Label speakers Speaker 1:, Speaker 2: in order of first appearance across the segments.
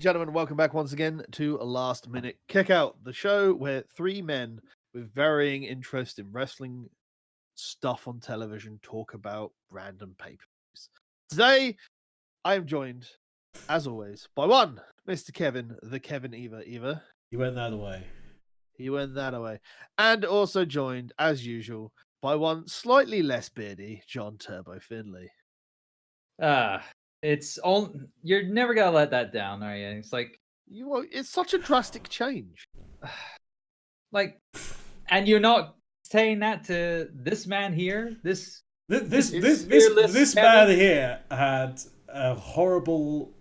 Speaker 1: gentlemen, welcome back once again to a Last Minute Kickout, the show where three men with varying interest in wrestling stuff on television talk about random pay-per-views. Today, I am joined, as always, by one, Mr. Kevin, the Kevin Eva.
Speaker 2: He went that away.
Speaker 1: He went that away. And also joined, as usual, by one slightly less beardy, John Turbo Finley.
Speaker 3: It's all you're never gonna let that down, are you? It's like
Speaker 1: it's such a drastic change.
Speaker 3: Like, and you're not saying that to this man here. This
Speaker 2: man here had a horrible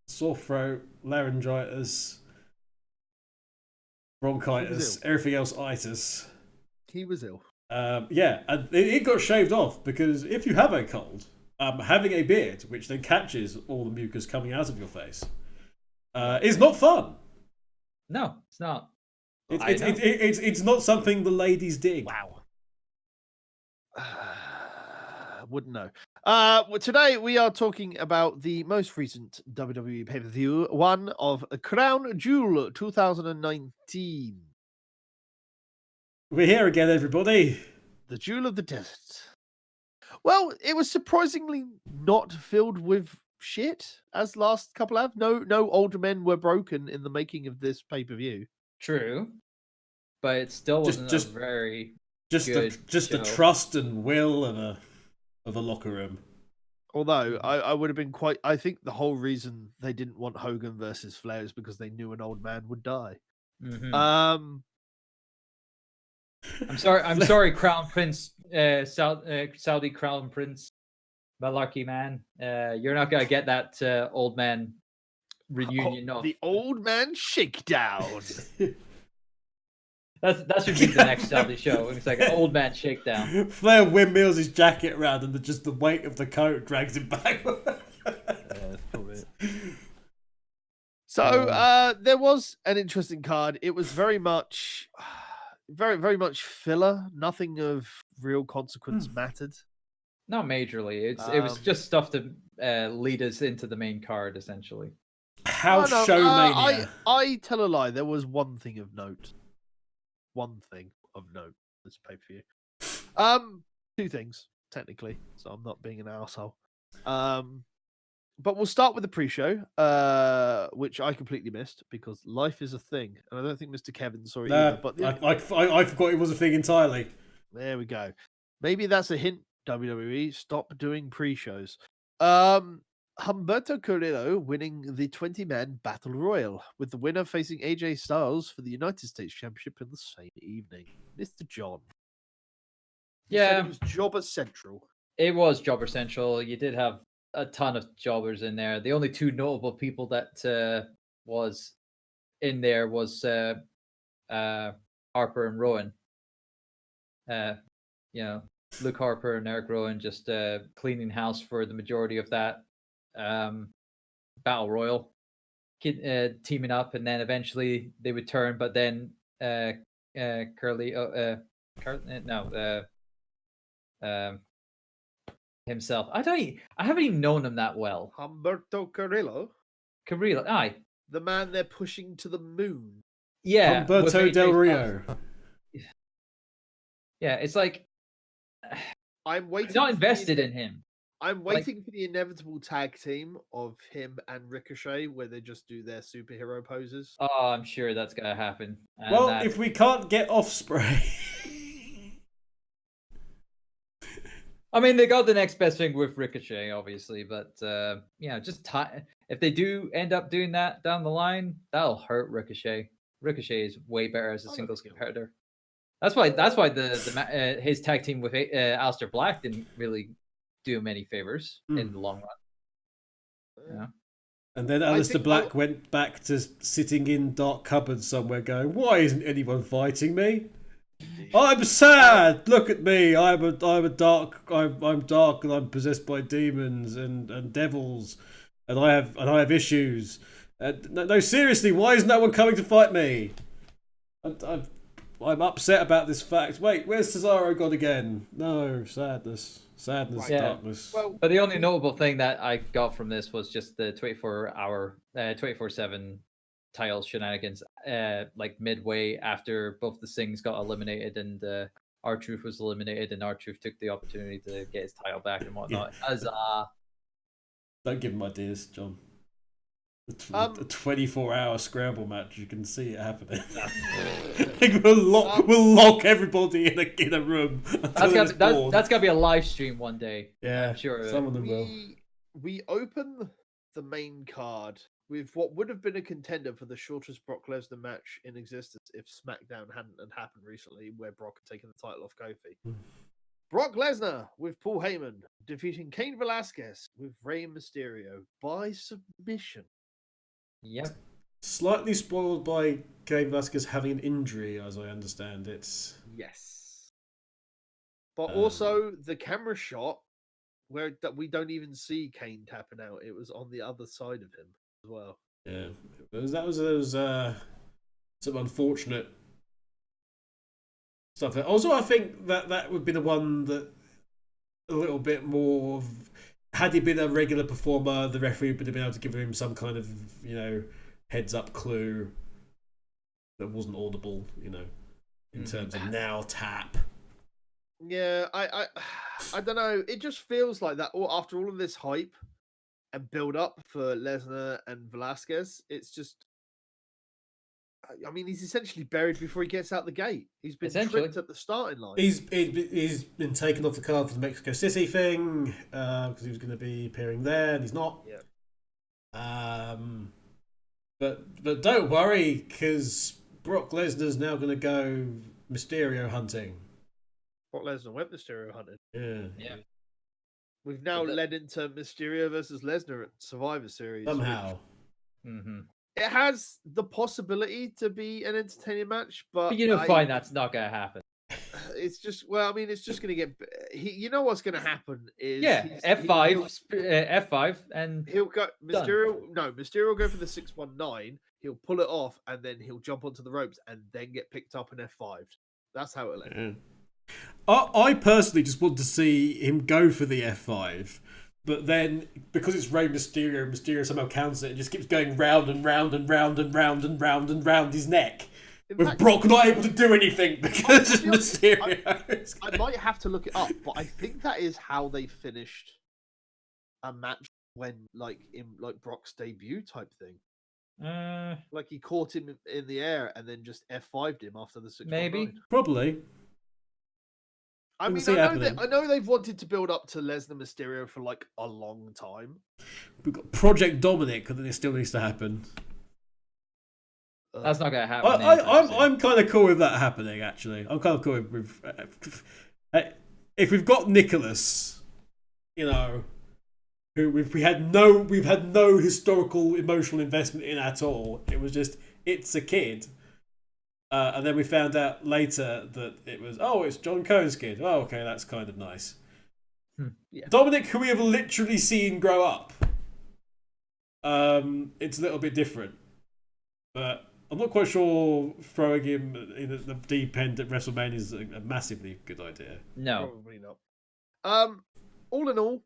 Speaker 2: sore throat, laryngitis, bronchitis, everything else itis.
Speaker 1: He was ill.
Speaker 2: Yeah, and it got shaved off because if you have a cold, having a beard, which then catches all the mucus coming out of your face, is not fun.
Speaker 3: No, it's not.
Speaker 2: It's not something the ladies dig.
Speaker 1: Wow. Wouldn't know. Today we are talking about the most recent WWE pay-per-view, one of Crown Jewel 2019.
Speaker 2: We're here again, everybody.
Speaker 1: The Jewel of the Desert. Well, it was surprisingly not filled with shit, as last couple have. No older men were broken in the making of this pay-per-view.
Speaker 3: True, but it still wasn't a very
Speaker 2: the trust and will of a locker room.
Speaker 1: Although I would have been quite. I think the whole reason they didn't want Hogan versus Flair is because they knew an old man would die.
Speaker 3: Mm-hmm. I'm sorry, Crown Prince, Saudi Crown Prince, Malarkey man. You're not gonna get that old man reunion.
Speaker 1: The old man shakedown.
Speaker 3: That should be the next Saudi show. It's like an old man shakedown.
Speaker 2: Flair windmills his jacket around, and just the weight of the coat drags him back.
Speaker 1: That's probably it. So there was an interesting card. It was very much filler. Nothing of real consequence mattered.
Speaker 3: Not majorly. It was just stuff to lead us into the main card, essentially.
Speaker 2: Showmania.
Speaker 1: I tell a lie. There was one thing of note. This pay-per-view. Two things technically. So I'm not being an arsehole. But we'll start with the pre-show, which I completely missed because life is a thing, and I don't think Mr. Kevin saw it either. But
Speaker 2: I forgot it was a thing entirely.
Speaker 1: There we go. Maybe that's a hint. WWE, stop doing pre-shows. Humberto Carrillo winning the 20-man Battle Royal, with the winner facing AJ Styles for the United States Championship in the same evening. Mr. John.
Speaker 3: Yeah.
Speaker 1: It was Jobber Central.
Speaker 3: It was Jobber Central. You did have a ton of jobbers in there. The only two notable people that was in there was Harper and Rowan. Luke Harper and Eric Rowan just cleaning house for the majority of that Battle Royal, teaming up, and then eventually they would turn. But then himself. I haven't even known him that well.
Speaker 1: Humberto Carrillo,
Speaker 3: aye,
Speaker 1: the man they're pushing to the moon.
Speaker 3: Yeah,
Speaker 2: Humberto Del Rio.
Speaker 3: Yeah, it's like
Speaker 1: I'm waiting.
Speaker 3: Not invested in him.
Speaker 1: I'm waiting for the inevitable tag team of him and Ricochet, where they just do their superhero poses.
Speaker 3: Oh, I'm sure that's gonna happen.
Speaker 2: And if we can't get Ospreay.
Speaker 3: I mean, they got the next best thing with Ricochet, obviously, but if they do end up doing that down the line, that'll hurt Ricochet. Ricochet is way better as a singles competitor. That's why the his tag team with Aleister Black didn't really do him any favors in the long run. Yeah.
Speaker 2: And then Aleister Black went back to sitting in dark cupboards somewhere, going, "Why isn't anyone fighting me? I'm sad. Look at me. I'm dark, and I'm possessed by demons and devils, and I have issues. No, seriously, why is no one coming to fight me? I'm upset about this fact. Wait, where's Cesaro gone again? No, sadness." Sadness,
Speaker 3: Yeah.
Speaker 2: darkness.
Speaker 1: Well,
Speaker 3: But the only notable thing that I got from this was just the 24/7 title shenanigans, like midway after both the Sings got eliminated and R-Truth was eliminated, and R-Truth took the opportunity to get his title back and whatnot. Huzzah!
Speaker 2: Don't give him ideas, John. A 24-hour scramble match. You can see it happening. we'll lock everybody in a room.
Speaker 3: That's gotta be a live stream one day.
Speaker 2: Yeah,
Speaker 3: I'm sure.
Speaker 2: Some of them will.
Speaker 1: We open the main card with what would have been a contender for the shortest Brock Lesnar match in existence if SmackDown hadn't happened recently, where Brock had taken the title off Kofi. Brock Lesnar with Paul Heyman defeating Cain Velasquez with Rey Mysterio by submission.
Speaker 3: Yep.
Speaker 2: Slightly spoiled by Cain Velasquez having an injury, as I understand it.
Speaker 1: Yes. But also the camera shot where that we don't even see Cain tapping out. It was on the other side of him as well.
Speaker 2: Yeah, that was some unfortunate stuff there. Also, I think that would be the one that a little bit more of, had he been a regular performer, the referee would have been able to give him some kind of, heads up clue that wasn't audible, in terms of now tap.
Speaker 1: Yeah, I don't know. It just feels like that. After all of this hype and build up for Lesnar and Velasquez, it's just. I mean, he's essentially buried before he gets out the gate. He's been tricked at the starting line.
Speaker 2: He's been taken off the card for the Mexico City thing because he was going to be appearing there, and he's not.
Speaker 1: Yeah.
Speaker 2: But don't worry, because Brock Lesnar's now going to go Mysterio hunting.
Speaker 1: Brock Lesnar went Mysterio hunting.
Speaker 2: Yeah.
Speaker 1: We've now led into Mysterio versus Lesnar at Survivor Series.
Speaker 2: Somehow.
Speaker 3: Mm-hmm.
Speaker 1: It has the possibility to be an entertaining match, but
Speaker 3: fine, that's not going to happen.
Speaker 1: It's just, it's just going to get. You know what's going to happen is
Speaker 3: F5, and
Speaker 1: he'll go Mysterio. No, Mysterio will go for the 619. He'll pull it off, and then he'll jump onto the ropes, and then get picked up in F5. That's how it'll end.
Speaker 2: I personally just want to see him go for the F5. But then, because it's Rey Mysterio, Mysterio somehow counts it and just keeps going round and round and round and round and round and round his neck. With Brock not able to do anything because of Mysterio.
Speaker 1: I might have to look it up, but I think that is how they finished a match when, in Brock's debut type thing. Like he caught him in the air and then just F5'd him after the 619.
Speaker 3: Maybe.
Speaker 2: Probably.
Speaker 1: I mean, I know they've wanted to build up to Lesnar Mysterio for a long time.
Speaker 2: We've got Project Dominic that still needs to happen.
Speaker 3: That's not going to happen.
Speaker 2: I'm kind of cool with that happening. Actually, I'm kind of cool with if we've got Nicholas, who we've had no historical emotional investment in at all. It was just it's a kid. And then we found out later that it's John Cone's kid. Oh, okay, that's kind of nice.
Speaker 1: Yeah.
Speaker 2: Dominic, who we have literally seen grow up, it's a little bit different. But I'm not quite sure throwing him in the deep end at WrestleMania is a massively good idea.
Speaker 3: No.
Speaker 1: Probably not. All in all,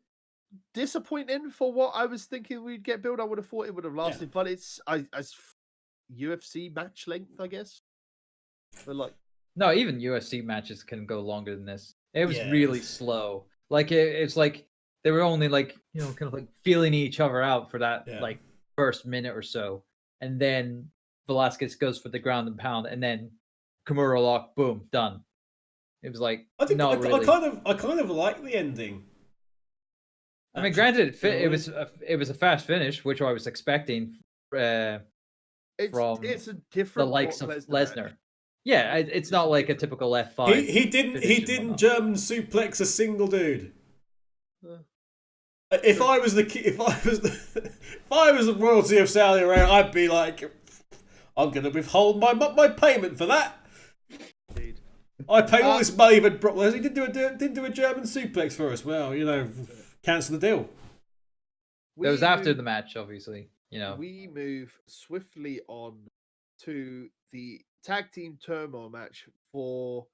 Speaker 1: disappointing for what I was thinking we'd get built. I would have thought it would have lasted, but it's as UFC match length, I guess. But
Speaker 3: no, even UFC matches can go longer than this. It was really slow. It's like they were only kind of feeling each other out for that first minute or so, and then Velasquez goes for the ground and pound, and then Kimura lock, boom, done. It was really.
Speaker 2: I kind of like the ending.
Speaker 3: I mean, granted, it was a fast finish, which I was expecting. It's
Speaker 1: a different
Speaker 3: the likes of Lesnar. Yeah, it's not like a typical F5.
Speaker 2: He didn't German suplex a single dude. If I was the royalty of Saudi Arabia, I'd be like, I'm going to withhold my payment for that.
Speaker 1: Indeed.
Speaker 2: I paid all this money, but Brock Lesnar didn't do a German suplex for us. Well, cancel the deal.
Speaker 3: It was after the match, obviously.
Speaker 1: We move swiftly on to the tag team turmoil match for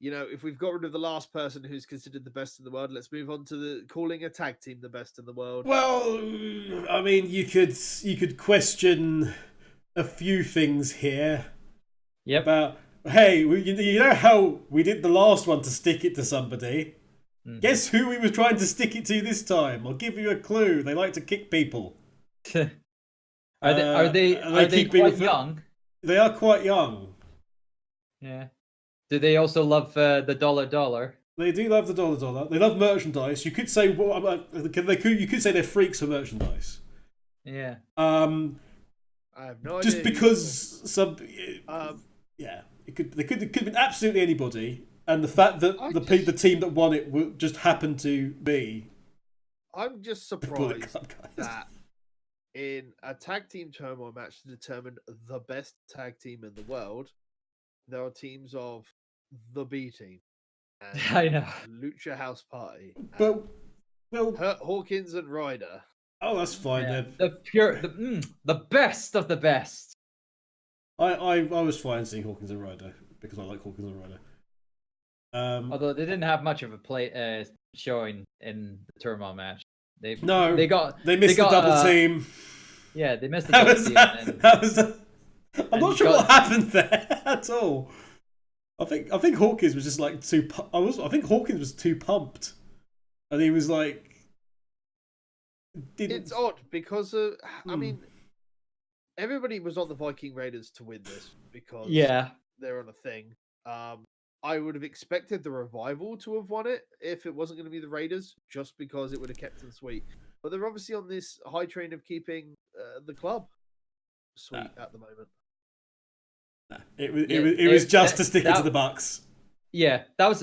Speaker 1: if we've got rid of the last person who's considered the best in the world, let's move on to calling a tag team the best in the world.
Speaker 2: Well, I mean, you could question a few things here.
Speaker 3: Yep.
Speaker 2: About, hey, you know how we did the last one to stick it to somebody? Mm-hmm. Guess who we were trying to stick it to this time? I'll give you a clue. They like to kick people.
Speaker 3: Are they quite young?
Speaker 2: They are quite young.
Speaker 3: Yeah. Do they also love the dollar?
Speaker 2: They do love the dollar. They love merchandise. You could say you could say they're freaks for merchandise.
Speaker 3: Yeah.
Speaker 1: I have no idea.
Speaker 2: Just because it could have been absolutely anybody, and the fact that the team that won it just happened to be.
Speaker 1: I'm just surprised that in a tag team turmoil match to determine the best tag team in the world, there are teams of the B Team, and
Speaker 3: I know,
Speaker 1: Lucha House Party,
Speaker 2: but
Speaker 1: Hawkins and Ryder.
Speaker 2: Oh, that's fine.
Speaker 3: Yeah. The best of the best.
Speaker 2: I was fine seeing Hawkins and Ryder because I like Hawkins and Ryder.
Speaker 3: Although they didn't have much of a showing in the turmoil match. They missed
Speaker 2: the double team.
Speaker 3: Yeah, they missed the double team.
Speaker 2: I'm not sure what happened there at all. I think Hawkins was just like too. I think Hawkins was too pumped, and he was like.
Speaker 1: It's odd because I mean, everybody was on the Viking Raiders to win this because they're on a thing. I would have expected the Revival to have won it if it wasn't going to be the Raiders, just because it would have kept them sweet. But they're obviously on this high train of keeping the club sweet at the moment.
Speaker 2: It was just to stick it to the Bucks.
Speaker 3: Yeah, that was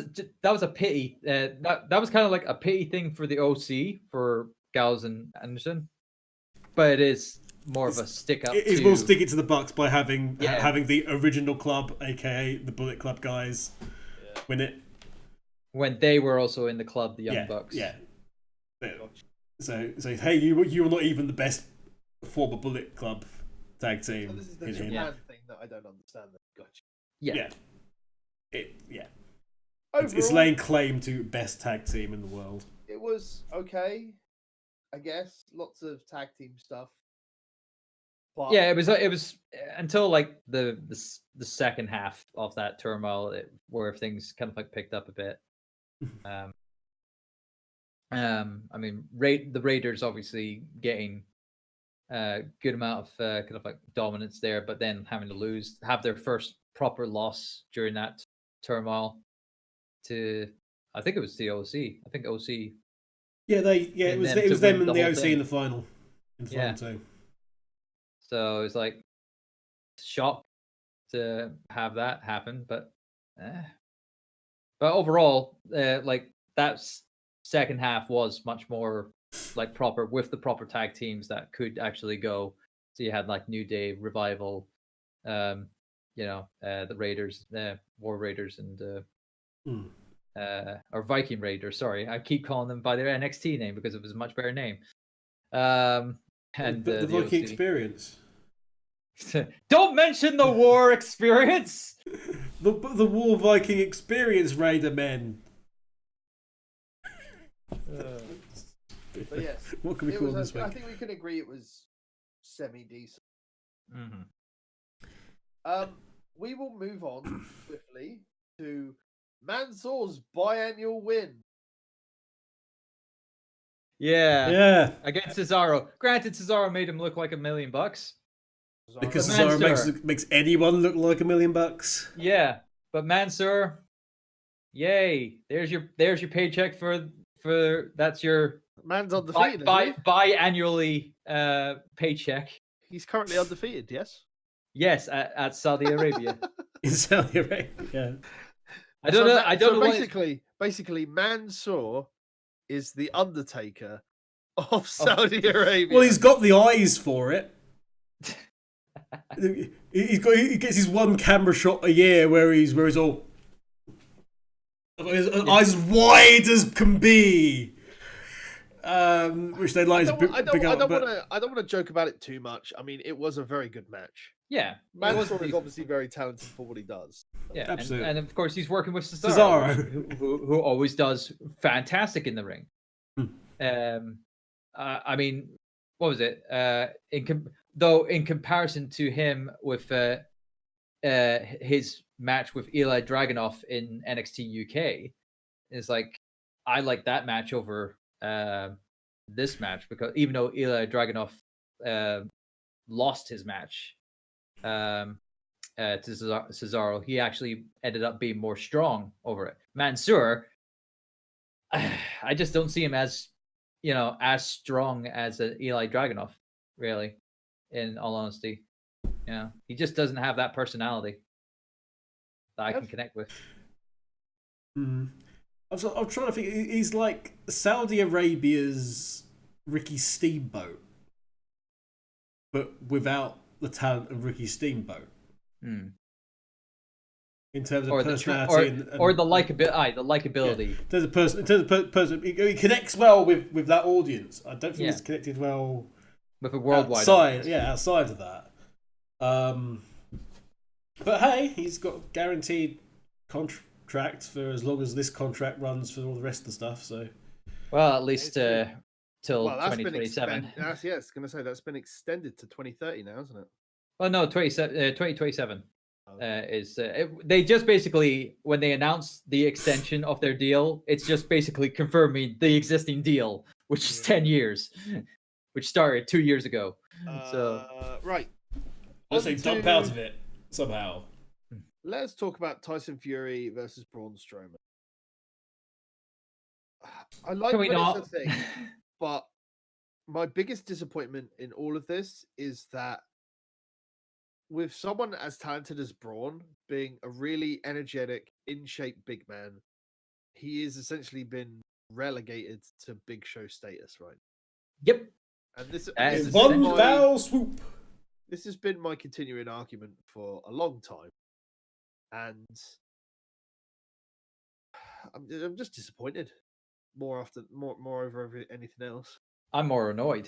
Speaker 3: a pity. That was kind of like a pity thing for the OC for Gallows and Anderson, but it is more of a stick up.
Speaker 2: It's more stick it to the Bucks by having the original club, aka the Bullet Club guys, win it
Speaker 3: when they were also in the club, the Young Bucks.
Speaker 2: Yeah. So hey, you were not even the best former Bullet Club tag team.
Speaker 1: So this is the Japan thing that I don't understand. Gotcha.
Speaker 3: Yeah.
Speaker 1: Overall,
Speaker 2: it's laying claim to best tag team in the world.
Speaker 1: It was okay, I guess. Lots of tag team stuff. But...
Speaker 3: Yeah, it was until like the second half of that turmoil where things kind of like picked up a bit. I mean, the Raiders obviously getting a good amount of kind of like dominance there, but then having to have their first proper loss during that turmoil to, I think it was the OC. I think OC.
Speaker 2: Yeah, it was them and the OC in the final. In the final too.
Speaker 3: So it's like shock to have that happen, but overall, like that second half was much more like proper with the proper tag teams that could actually go. So you had like New Day, Revival, the Raiders, War Raiders, and or Viking Raiders. Sorry, I keep calling them by their NXT name because it was a much better name. And
Speaker 2: the Viking Experience.
Speaker 3: Don't mention the War Experience.
Speaker 2: the War Viking Experience, Raider men.
Speaker 1: But yes,
Speaker 2: what can we call this week?
Speaker 1: I think we can agree it was semi-decent.
Speaker 3: Mm-hmm.
Speaker 1: We will move on swiftly to Mansoor's biannual win.
Speaker 3: Yeah. Against Cesaro. Granted, Cesaro made him look like $1 million.
Speaker 2: Because Cesaro makes anyone look like $1 million.
Speaker 3: Yeah, but Mansoor, yay! There's your paycheck for that's your
Speaker 1: man's undefeated.
Speaker 3: Biannually paycheck.
Speaker 1: He's currently undefeated. Yes.
Speaker 3: Yes, at Saudi Arabia.
Speaker 2: In Saudi Arabia. Yeah.
Speaker 3: I don't know.
Speaker 1: Basically, Mansoor is the Undertaker of Saudi Arabia.
Speaker 2: Well, he's got the eyes for it. He gets his one camera shot a year where he's all his eyes as wide as can be. Which they like to pick up.
Speaker 1: I don't want to joke about it too much. I mean, it was a very good match.
Speaker 3: Yeah,
Speaker 1: Mansoor is obviously very talented for what he does.
Speaker 3: Yeah,
Speaker 2: absolutely.
Speaker 3: And of course he's working with Cesaro. Who always does fantastic in the ring. I mean, what was it? In comparison to him with his match with Eli Dragunov in NXT UK, is like I like that match over this match, because even though Eli Dragunov lost his match to Cesaro, he actually ended up being more strong over it. Mansoor, I just don't see him as strong as Eli Dragunov, really, in all honesty. He just doesn't have that personality that I can connect with.
Speaker 2: I'm trying to think. He's like Saudi Arabia's Ricky Steamboat, but without the talent of Ricky Steamboat. In terms of personality
Speaker 3: or the likability.
Speaker 2: Yeah. In terms of person, he connects well with that audience. I don't think he's connected well
Speaker 3: with a worldwide
Speaker 2: outside. Yeah, outside of that. But hey, he's got guaranteed contract for as long as this contract runs for all the rest of the stuff. So,
Speaker 3: well, at least till 2027.
Speaker 1: I was going to say that's been extended to 2030 now, isn't it?
Speaker 3: Well, no, 2027 they just basically, when they announced the extension of their deal, it's just basically confirming the existing deal, which is 10 years, which started 2 years ago.
Speaker 1: Right.
Speaker 2: Let's say dump out of it somehow.
Speaker 1: Let's talk about Tyson Fury versus Braun Strowman. I like when it's a thing, but my biggest disappointment in all of this is that with someone as talented as Braun being a really energetic, in-shape big man, he has essentially been relegated to Big Show status, right?
Speaker 3: Yep.
Speaker 1: And this
Speaker 2: is one foul swoop.
Speaker 1: This has been my continuing argument for a long time, and I'm just disappointed. More over anything else.
Speaker 3: I'm more annoyed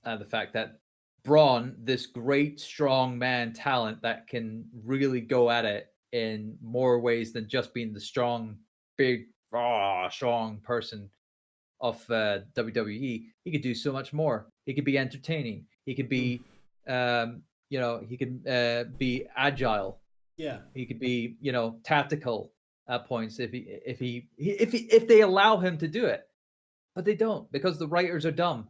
Speaker 3: at the fact that Braun, this great strong man talent that can really go at it in more ways than just being the strong, big, strong person of WWE. He could do so much more. He could be entertaining. He could be, he could be agile.
Speaker 2: Yeah.
Speaker 3: He could be, tactical at points if they allow him to do it, but they don't, because the writers are dumb.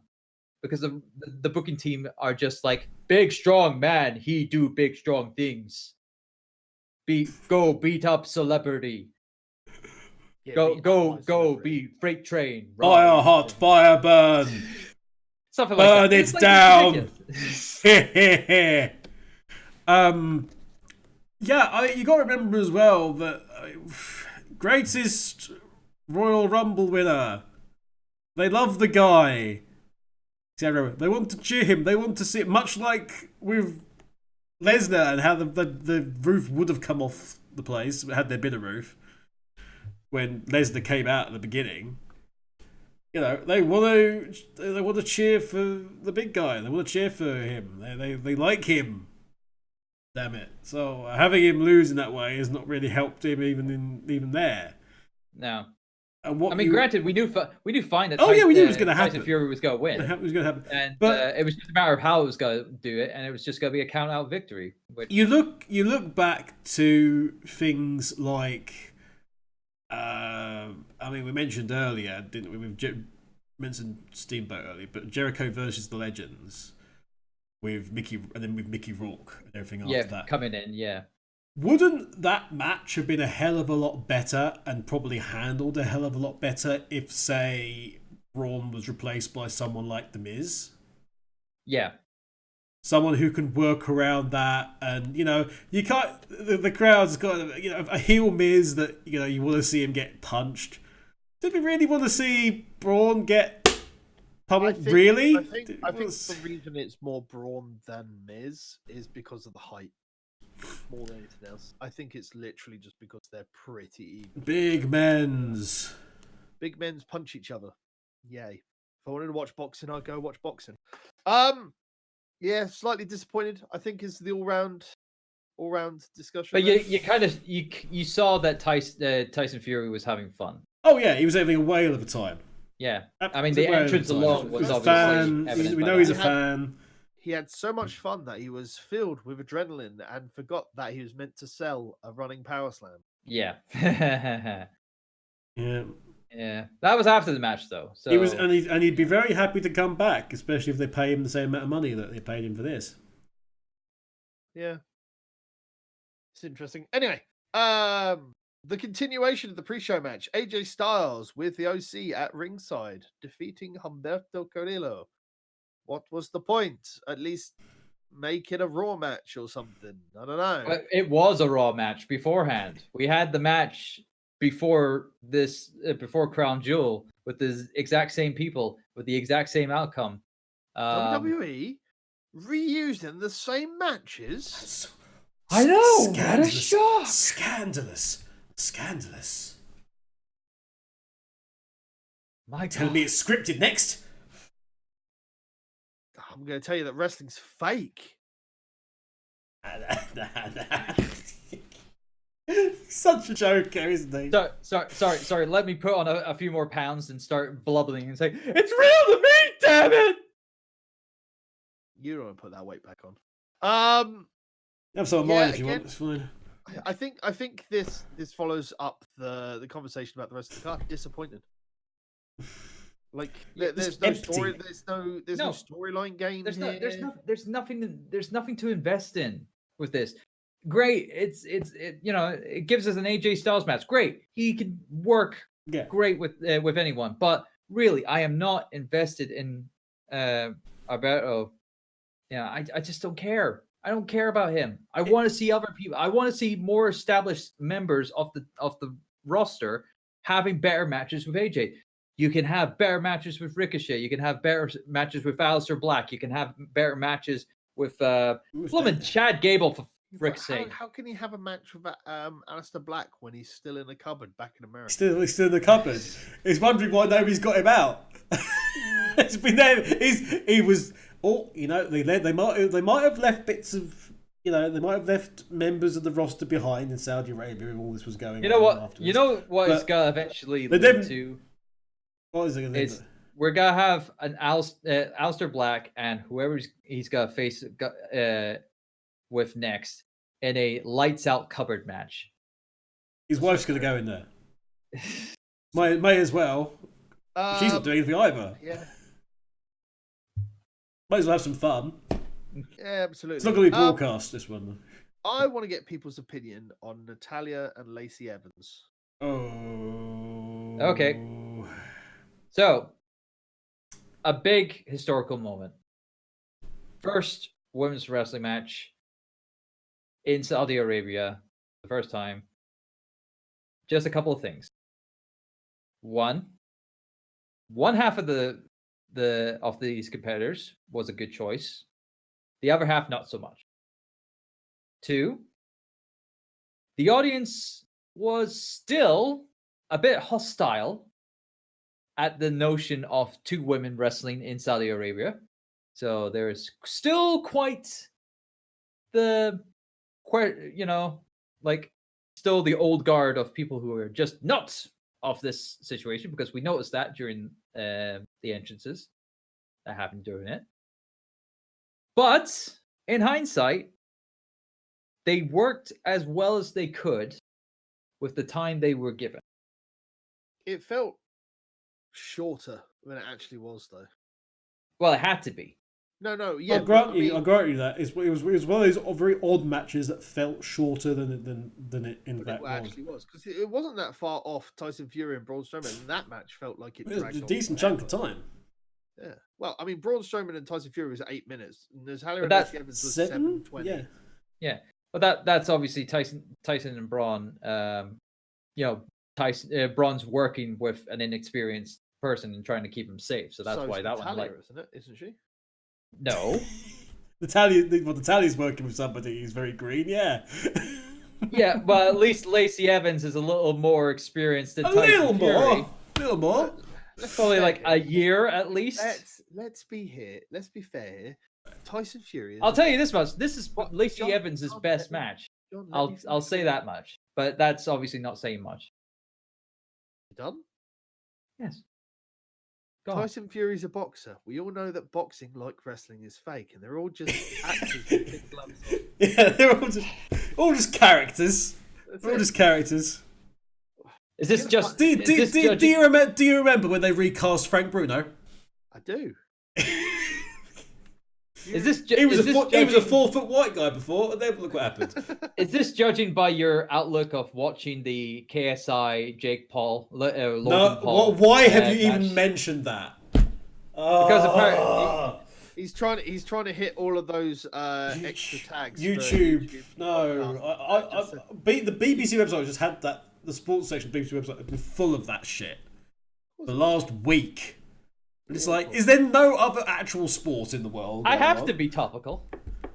Speaker 3: Because the booking team are just like, big strong man, he do big strong things. Go beat up celebrity. Go be freight train.
Speaker 2: Fire hot, fire burn.
Speaker 3: Something like that.
Speaker 2: Burn it down. You got to remember as well that greatest Royal Rumble winner. They love the guy. They want to cheer him. They want to see it, much like with Lesnar and how the roof would have come off the place had there been a roof when Lesnar came out at the beginning. They want to cheer for the big guy. They want to cheer for him. They like him. Damn it! So having him lose in that way has not really helped him even there.
Speaker 3: No. Granted, we knew fine that.
Speaker 2: We knew it was going to happen.
Speaker 3: Tyson Fury was going to win.
Speaker 2: It was going to happen,
Speaker 3: but it was just a matter of how it was going to do it, and it was just going to be a count-out victory.
Speaker 2: You look back to things like, we mentioned earlier, didn't we? We mentioned Steamboat earlier, but Jericho versus the Legends with Mickey Rourke and everything after that
Speaker 3: coming in, yeah.
Speaker 2: Wouldn't that match have been a hell of a lot better and probably handled a hell of a lot better if, say, Braun was replaced by someone like The Miz?
Speaker 3: Yeah.
Speaker 2: Someone who can work around that, and, you can't... The crowd's got, a heel Miz that, you want to see him get punched. Did we really want to see Braun get pummeled? Really?
Speaker 1: I think the reason it's more Braun than Miz is because of the height. More than anything else. I think it's literally just because they're pretty even.
Speaker 2: Big men's
Speaker 1: punch each other. Yay. If I wanted to watch boxing, I'd go watch boxing. Yeah, slightly disappointed. I think is the all round discussion.
Speaker 3: But
Speaker 1: there.
Speaker 3: you kind of you saw that Tyson Fury was having fun.
Speaker 2: Oh yeah, he was having a whale of a time.
Speaker 3: Yeah, I mean
Speaker 2: Absolute
Speaker 3: the
Speaker 2: whale of a
Speaker 3: entrance
Speaker 2: time.
Speaker 3: alone was
Speaker 2: He's a
Speaker 3: obviously
Speaker 2: fan.
Speaker 3: evident
Speaker 2: We
Speaker 3: by
Speaker 2: know he's a
Speaker 3: that.
Speaker 2: fan.
Speaker 1: He had so much fun that he was filled with adrenaline and forgot that he was meant to sell a running power slam.
Speaker 3: Yeah.
Speaker 2: Yeah.
Speaker 3: Yeah, that was after the match though. So
Speaker 2: He was, and he'd be very happy to come back, especially if they pay him the same amount of money that they paid him for this.
Speaker 1: Yeah. It's interesting. Anyway, the continuation of the pre-show match. AJ Styles with the OC at ringside, defeating Humberto Carrillo. What was the point? At least make it a Raw match or something. I don't know.
Speaker 3: But it was a Raw match beforehand. We had the match before this, before Crown Jewel, with the exact same people, with the exact same outcome.
Speaker 1: WWE reusing the same matches.
Speaker 3: I know.
Speaker 2: Scandalous.
Speaker 3: What a shock!
Speaker 2: Scandalous.
Speaker 3: My
Speaker 2: Tell
Speaker 3: God.
Speaker 2: me it's scripted next.
Speaker 1: I'm going to tell you that wrestling's fake.
Speaker 2: Such a joker, isn't he?
Speaker 3: Sorry. Let me put on a few more pounds and start blubbering and say, "It's real to me, damn it!"
Speaker 1: You don't want to put that weight back on.
Speaker 2: Have some of mine if you want. It's fine.
Speaker 1: I think this follows up the conversation about the rest of the card. Disappointed. Like there's no
Speaker 2: empty.
Speaker 1: story. There's no storyline gain.
Speaker 3: There's nothing to invest in with this. Great, it gives us an AJ Styles match. Great, he can work great with anyone. But really, I am not invested in Alberto. Yeah, I just don't care. I don't care about him. I want to see other people. I want to see more established members of the roster having better matches with AJ. You can have better matches with Ricochet. You can have better matches with Aleister Black. You can have better matches with Chad Gable, for frick's sake.
Speaker 1: How can he have a match with Aleister Black when he's still in the cupboard back in America?
Speaker 2: He's still in the cupboard. He's wondering why nobody's got him out. It's been there. He was. Oh, they might have left bits of. They might have left members of the roster behind in Saudi Arabia when all this was going on.
Speaker 3: You know what?
Speaker 2: Afterwards.
Speaker 3: You know what it's gonna eventually lead to.
Speaker 2: What is it going to do?
Speaker 3: We're gonna have an Aleister Black and whoever he's gonna face with next in a lights out cupboard match.
Speaker 2: His wife's going to go in there. May as well. She's not doing anything either.
Speaker 1: Yeah.
Speaker 2: Might as well have some fun.
Speaker 1: Yeah, absolutely.
Speaker 2: It's not going to be broadcast, this one.
Speaker 1: I want to get people's opinion on Natalya and Lacey Evans.
Speaker 2: Oh.
Speaker 3: Okay. So, a big historical moment. First women's wrestling match in Saudi Arabia, the first time. Just a couple of things. One half of these competitors was a good choice. The other half, not so much. Two, the audience was still a bit hostile at the notion of two women wrestling in Saudi Arabia. So there's still quite still the old guard of people who are just nuts of this situation, because we noticed that during the entrances that happened during it. But in hindsight, they worked as well as they could with the time they were given.
Speaker 1: It felt shorter than it actually was, though.
Speaker 3: Well, it had to be.
Speaker 1: No, yeah.
Speaker 2: I'll grant you that. It was one of those very odd matches that felt shorter than it in fact
Speaker 1: actually was. Because it wasn't that far off Tyson Fury and Braun Strowman, and that match felt like it dragged
Speaker 2: was a
Speaker 1: on
Speaker 2: decent
Speaker 1: forever.
Speaker 2: chunk of time.
Speaker 1: Yeah. Well, I mean, Braun Strowman and Tyson Fury was 8 minutes. And Natalya and
Speaker 3: that's
Speaker 1: Lacey Evans was
Speaker 2: 7:20.
Speaker 1: 7:20.
Speaker 3: Yeah. But that's obviously Tyson and Braun. Braun's working with an inexperienced person and trying to keep him safe. So that's why that
Speaker 1: Natalya,
Speaker 3: one,
Speaker 1: isn't she?
Speaker 3: No.
Speaker 2: Natalya's working with somebody who's very green, yeah.
Speaker 3: Yeah, but at least Lacey Evans is a little more experienced than Tyson Fury.
Speaker 2: A little more.
Speaker 3: Probably like a year at least.
Speaker 1: Let's be fair here. Tyson Fury.
Speaker 3: I'll tell you this much: this is
Speaker 1: What?
Speaker 3: Lacey
Speaker 1: John-
Speaker 3: Evans'
Speaker 1: John,
Speaker 3: best
Speaker 1: let me-
Speaker 3: match.
Speaker 1: John, let me
Speaker 3: I'll
Speaker 1: finish.
Speaker 3: say that much, but that's obviously not saying much.
Speaker 1: You done?
Speaker 3: Yes. Go on.
Speaker 1: Tyson Fury's a boxer. We all know that boxing, like wrestling, is fake, and they're all just actors with big gloves on.
Speaker 2: Yeah, they're all just characters.
Speaker 1: That's
Speaker 2: They're all
Speaker 1: it.
Speaker 2: just characters.
Speaker 3: Is this just?
Speaker 2: Do
Speaker 3: is this
Speaker 2: do you remember when they recast Frank Bruno?
Speaker 1: I do.
Speaker 3: Is this?
Speaker 2: He was a
Speaker 3: judging-
Speaker 2: 4-foot white guy before, and then look what happened.
Speaker 3: Is this judging by your outlook of watching the KSI Jake Paul? Logan
Speaker 2: No,
Speaker 3: Paul,
Speaker 2: why have you
Speaker 3: match?
Speaker 2: even mentioned that?
Speaker 3: Because apparently
Speaker 1: He's trying to hit all of those extra tags. for
Speaker 2: YouTube. No,
Speaker 1: podcast.
Speaker 2: the BBC website just had that. The sports section of the BBC website has been full of that shit the last week. And it's like, is there no other actual sport in the world?
Speaker 3: I have
Speaker 2: going
Speaker 3: to
Speaker 2: on?
Speaker 3: be topical.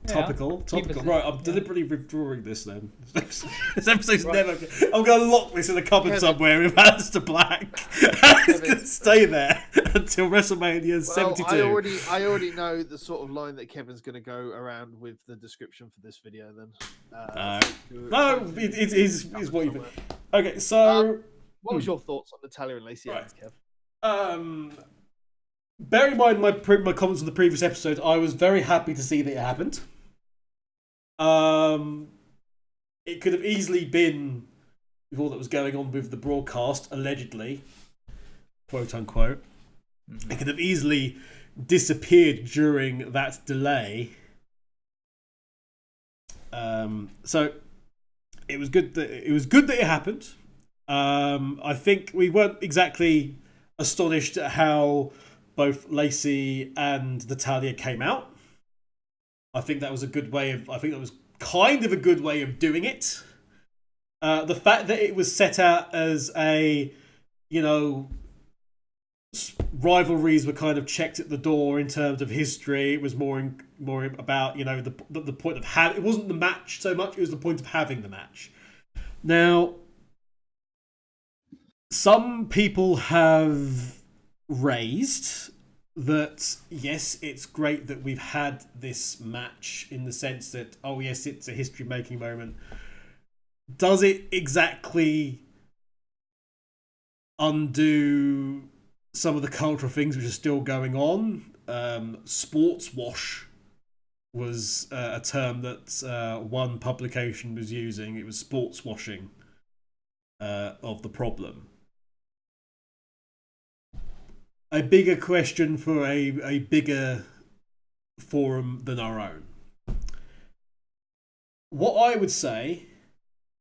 Speaker 2: Topical.
Speaker 3: Keep us-
Speaker 2: Right, I'm deliberately withdrawing this then. This episode's never. I'm going to lock this in a cupboard
Speaker 1: Kevin.
Speaker 2: somewhere with Aleister Black. It's going to stay there until WrestleMania 72.
Speaker 1: I already know the sort of line that Kevin's going to go around with the description for this video. Then.
Speaker 2: No, it is what you think. Okay, so.
Speaker 1: What was your thoughts on Natalya and Lacey
Speaker 2: Right.
Speaker 1: Evans, Kev?
Speaker 2: Bear in mind my comments on the previous episode, I was very happy to see that it happened. It could have easily been, with all that was going on with the broadcast, allegedly, quote unquote, it could have easily disappeared during that delay. So it was good that it happened. I think we weren't exactly astonished at how both Lacey and Natalya came out. I think that was a good way of. I think that was kind of a good way of doing it. The fact that it was set out as a, rivalries were kind of checked at the door in terms of history. It was more about the point of having. It wasn't the match so much. It was the point of having the match. Now, some people have raised that yes, it's great that we've had this match in the sense that, oh yes, it's a history making moment. Does it exactly undo some of the cultural things which are still going on? Sports wash was a term that one publication was using. It was sports washing of the problem. A bigger question for a bigger forum than our own. What I would say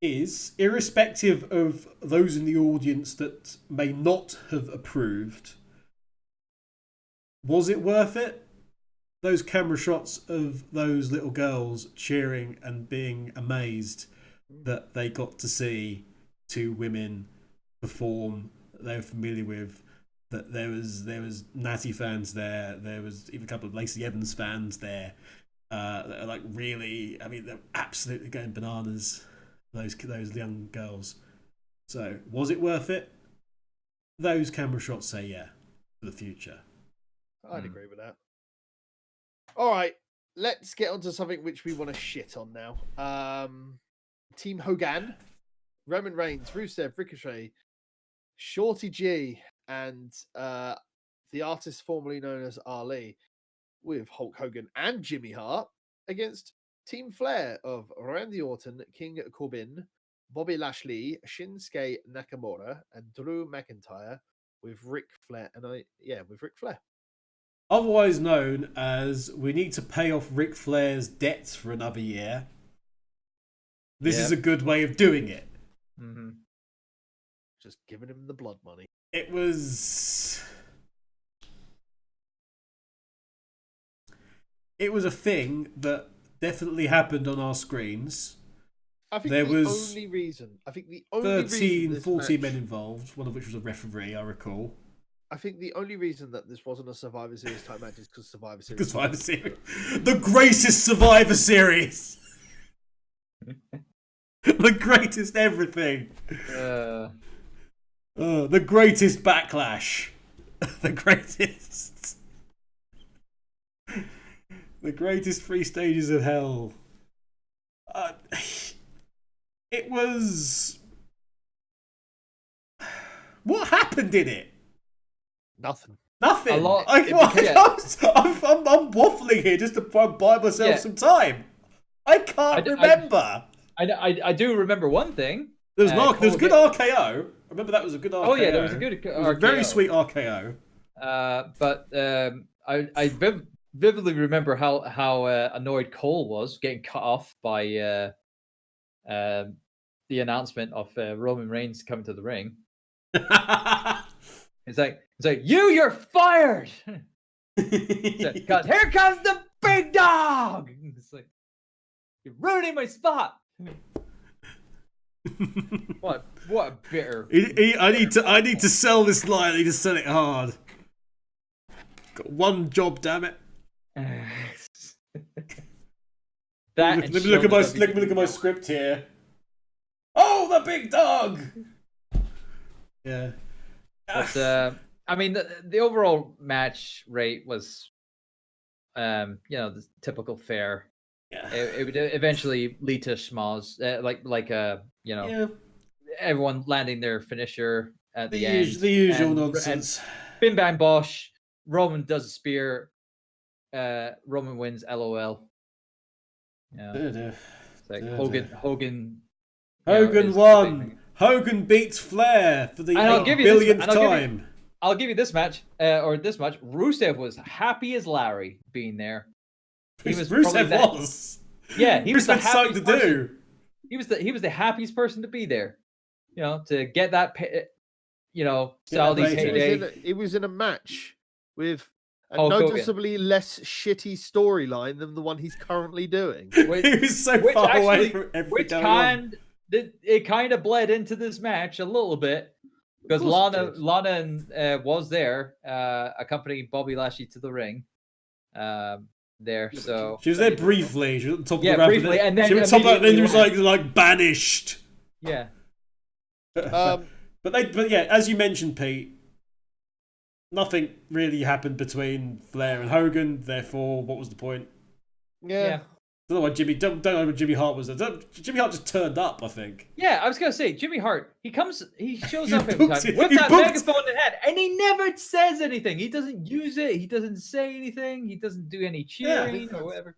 Speaker 2: is, irrespective of those in the audience that may not have approved, was it worth it? Those camera shots of those little girls cheering and being amazed that they got to see two women perform that they were familiar with. That there was Natty fans there. There was even a couple of Lacey Evans fans there. That are like really, I mean, they're absolutely going bananas. Those young girls. So was it worth it? Those camera shots say yeah for the future.
Speaker 1: I'd agree with that. All right, let's get on to something which we want to shit on now. Team Hogan, Roman Reigns, Rusev, Ricochet, Shorty G, and the artist formerly known as Ali, with Hulk Hogan and Jimmy Hart against Team Flair of Randy Orton, King Corbin, Bobby Lashley, Shinsuke Nakamura, and Drew McIntyre, with Ric Flair with Ric Flair.
Speaker 2: Otherwise known as, we need to pay off Ric Flair's debts for another year. This is a good way of doing it.
Speaker 3: Mm-hmm.
Speaker 1: Just giving him the blood money.
Speaker 2: It was a thing that definitely happened on our screens.
Speaker 1: I think
Speaker 2: there
Speaker 1: the
Speaker 2: was
Speaker 1: only reason,
Speaker 2: 40 men involved, one of which was a referee, I recall.
Speaker 1: I think the only reason that this wasn't a Survivor Series type match is because Survivor Series.
Speaker 2: Survivor Series. The greatest Survivor Series. The greatest everything. The greatest backlash. The greatest. The greatest three stages of hell. It was... What happened in it?
Speaker 1: Nothing.
Speaker 2: Nothing.
Speaker 3: A lot.
Speaker 2: I'm waffling here just to buy myself some time. I can't remember.
Speaker 3: I do remember one thing.
Speaker 2: There was a good RKO. I remember that was a good RKO.
Speaker 3: Oh yeah, there was a good RKO.
Speaker 2: It was a very sweet RKO.
Speaker 3: But I vividly remember how annoyed Cole was getting cut off by the announcement of Roman Reigns coming to the ring. It's like you're fired. Because here comes the big dog. It's like you're ruining my spot. What a bitter.
Speaker 2: I need to sell this line. I need to sell it hard. Got one job, damn it. Let me look at my script here. Oh, the big dog. Yeah.
Speaker 3: But, I mean, the overall match rate was, the typical fare.
Speaker 2: Yeah.
Speaker 3: It would eventually lead to schmoz, everyone landing their finisher at the end.
Speaker 2: The usual nonsense.
Speaker 3: And bim bang bosh. Roman does a spear. Roman wins. LOL. Yeah. It's like Hogan
Speaker 2: won. Hogan beats Flair for the billionth time.
Speaker 3: I'll give you this match, Rusev was happy as Larry being there.
Speaker 2: Rusev was.
Speaker 3: Yeah, he was the
Speaker 2: happiest person to do.
Speaker 3: He was the happiest person to be there. To get that. Saudi's heyday.
Speaker 1: He was in a match with a
Speaker 3: Hulk
Speaker 1: noticeably less shitty storyline than the one he's currently doing.
Speaker 2: He was so far away from everything going on.
Speaker 3: It kind of bled into this match a little bit because Lana was there, accompanying Bobby Lashley to the ring. There, so
Speaker 2: she was there briefly. She was at the top of the ramp.
Speaker 3: Briefly, and then
Speaker 2: she was then he was like banished.
Speaker 3: Yeah.
Speaker 2: But as you mentioned, Pete, nothing really happened between Flair and Hogan. Therefore, what was the point?
Speaker 1: Yeah.
Speaker 2: Don't know why don't know what Jimmy Hart was there. Jimmy Hart just turned up, I think.
Speaker 3: Yeah, I was gonna say Jimmy Hart. He shows up every time with that megaphone in hand, and he never says anything. He doesn't use it. He doesn't say anything. He doesn't do any cheering or whatever.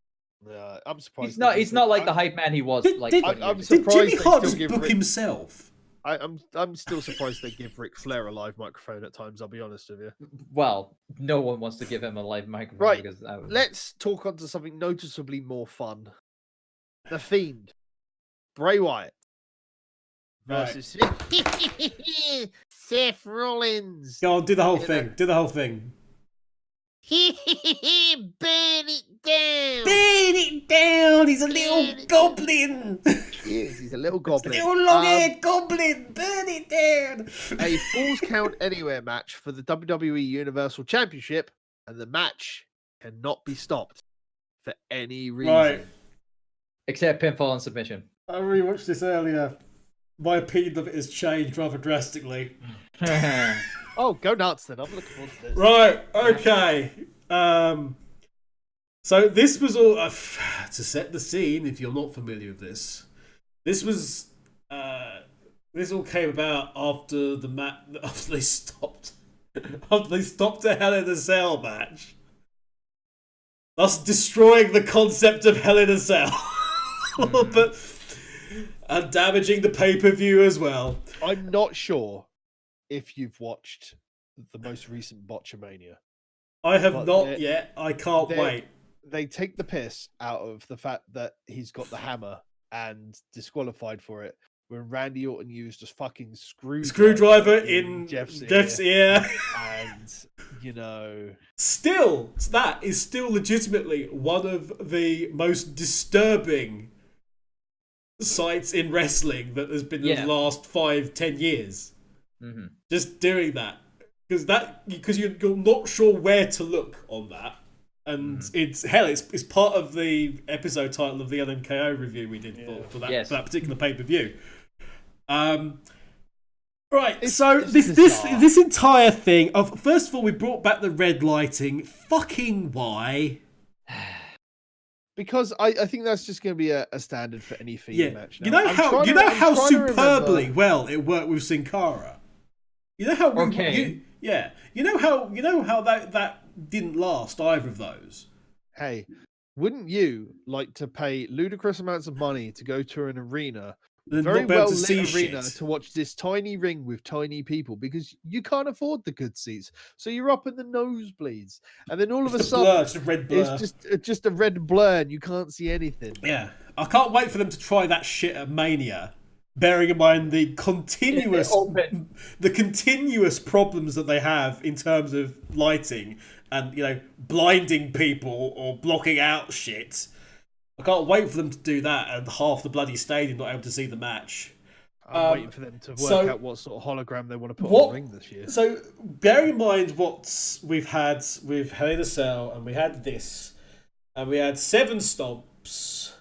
Speaker 1: Yeah, I'm surprised.
Speaker 3: He's not like the hype man he was.
Speaker 1: I'm surprised
Speaker 2: Jimmy Hart just book himself?
Speaker 1: I'm still surprised they give Ric Flair a live microphone at times. I'll be honest with you.
Speaker 3: Well, no one wants to give him a live microphone.
Speaker 1: Right.
Speaker 3: Because
Speaker 1: let's talk on to something noticeably more fun. The Fiend, Bray Wyatt versus Seth Rollins.
Speaker 2: Go on, do the whole thing. Do the whole thing.
Speaker 1: Burn it down.
Speaker 2: Burn it down. He's a little goblin.
Speaker 1: He's a little goblin.
Speaker 2: Little long-haired goblin. Burn it down.
Speaker 1: A Falls Count Anywhere match for the WWE Universal Championship, and the match cannot be stopped for any reason.
Speaker 2: Right.
Speaker 3: Except pinfall and submission.
Speaker 2: I rewatched this earlier. My opinion of it has changed rather drastically.
Speaker 1: Oh, go nuts then. I'm looking forward to this.
Speaker 2: Right, okay. So this was all... to set the scene, if you're not familiar with this, this was... this all came about after the match... After they stopped the Hell in a Cell match. Thus destroying the concept of Hell in a Cell. But... And damaging the pay-per-view as well.
Speaker 1: I'm not sure if you've watched the most recent Botchamania.
Speaker 2: I have not yet. I can't wait.
Speaker 1: They take the piss out of the fact that he's got the hammer and disqualified for it, when Randy Orton used a fucking screwdriver
Speaker 2: in
Speaker 1: Jeff's
Speaker 2: ear.
Speaker 1: And,
Speaker 2: Still, that is still legitimately one of the most disturbing sights in wrestling that has been in the last 5-10 years.
Speaker 3: Mm-hmm.
Speaker 2: Just doing that because you're not sure where to look on that, and it's part of the episode title of the LMKO review we did for that particular pay-per-view. Right, so this entire thing of, first of all, we brought back the red lighting. Fucking why?
Speaker 1: Because I think that's just going to be a standard for any Fiend match. Now.
Speaker 2: You know how superbly well it worked with Sin Cara. You know how you know how that didn't last either of those.
Speaker 1: Hey, wouldn't you like to pay ludicrous amounts of money to go to an arena, very well lit arena, to watch this tiny ring with tiny people because you can't afford the good seats, so you're up in the nosebleeds, and then all of a sudden
Speaker 2: it's a red blur.
Speaker 1: It's just a red blur, and you can't see anything.
Speaker 2: Yeah, I can't wait for them to try that shit at Mania. Bearing in mind the continuous problems that they have in terms of lighting and blinding people or blocking out shit. I can't wait for them to do that and half the bloody stadium not able to see the match.
Speaker 1: I'm waiting for them to work out what sort of hologram they want to put on the ring this year.
Speaker 2: So bearing in mind what we've had with Hell in a Cell, and we had this, and we had 7 stomps,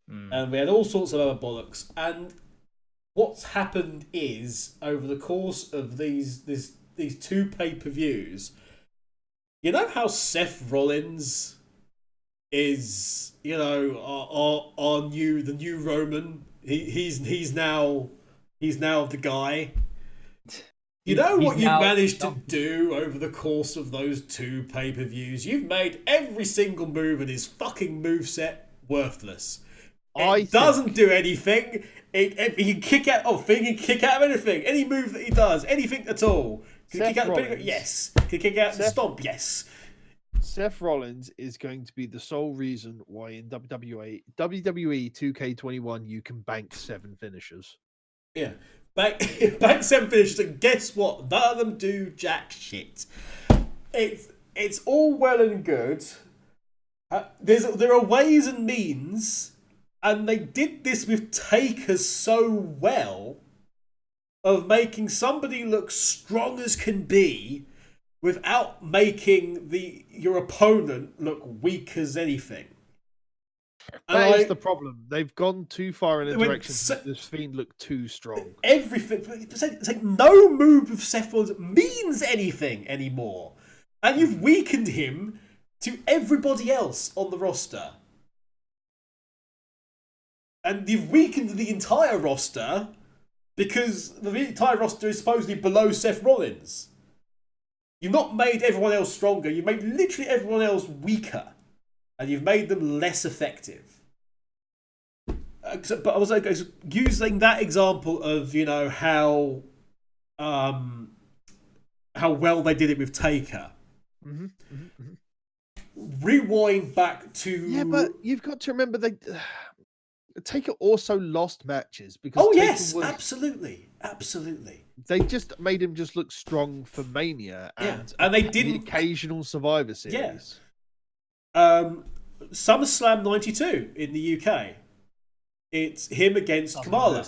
Speaker 2: and we had all sorts of other bollocks, and what's happened is, over the course of these 2 pay-per-views, you know how Seth Rollins is, the new Roman. He's now the guy. You know what you've managed to do over the course of those 2 pay-per-views? You've made every single move in his fucking moveset worthless. It doesn't do anything. He can kick out of anything. Any move that he does, anything at all. Can he kick out the yes. Can he kick out the stomp? Yes.
Speaker 1: Seth Rollins is going to be the sole reason why in WWE 2K21 you can bank 7 finishers.
Speaker 2: Yeah. Bank 7 finishers, and guess what? None of them do jack shit. It's all well and good. There are ways and means, and they did this with Taker so well, of making somebody look strong as can be without making your opponent look weak as anything.
Speaker 1: That is the problem. They've gone too far in a direction that this Fiend looked too strong.
Speaker 2: Everything. It's like no move of Seth Rollins means anything anymore. And you've weakened him to everybody else on the roster. And you've weakened the entire roster because the entire roster is supposedly below Seth Rollins. You've not made everyone else stronger. You've made literally everyone else weaker. And you've made them less effective. But I was using that example of, how well they did it with Taker. Mm-hmm. Mm-hmm. Rewind back to...
Speaker 1: Yeah, but you've got to remember Taker also lost matches because
Speaker 2: absolutely.
Speaker 1: They just made him just look strong for Mania and
Speaker 2: they didn't
Speaker 1: the occasional Survivor Series.
Speaker 2: SummerSlam 92 in the UK. It's him against Kamala.